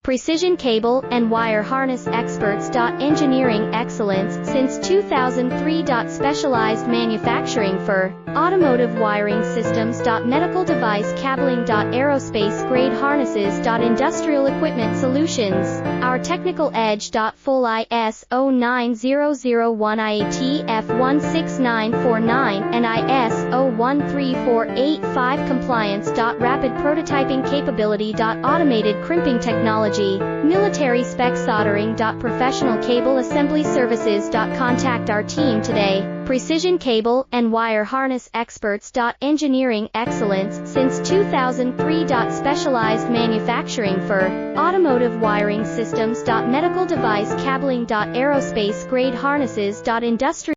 Precision cable and wire harness experts. Engineering excellence since 2003. Specialized manufacturing for automotive wiring systems. Medical device cabling. Aerospace grade harnesses. Industrial equipment solutions. Our technical edge. Full ISO 9001 IATF 16949 and ISO 13485 compliance. Rapid prototyping capability. Automated crimping technology. Military spec soldering. Professional cable assembly services. Contact our team today. Precision cable and wire harness experts. Engineering excellence since 2003. Specialized manufacturing for automotive wiring systems. Medical device cabling. Aerospace grade harnesses. Industrial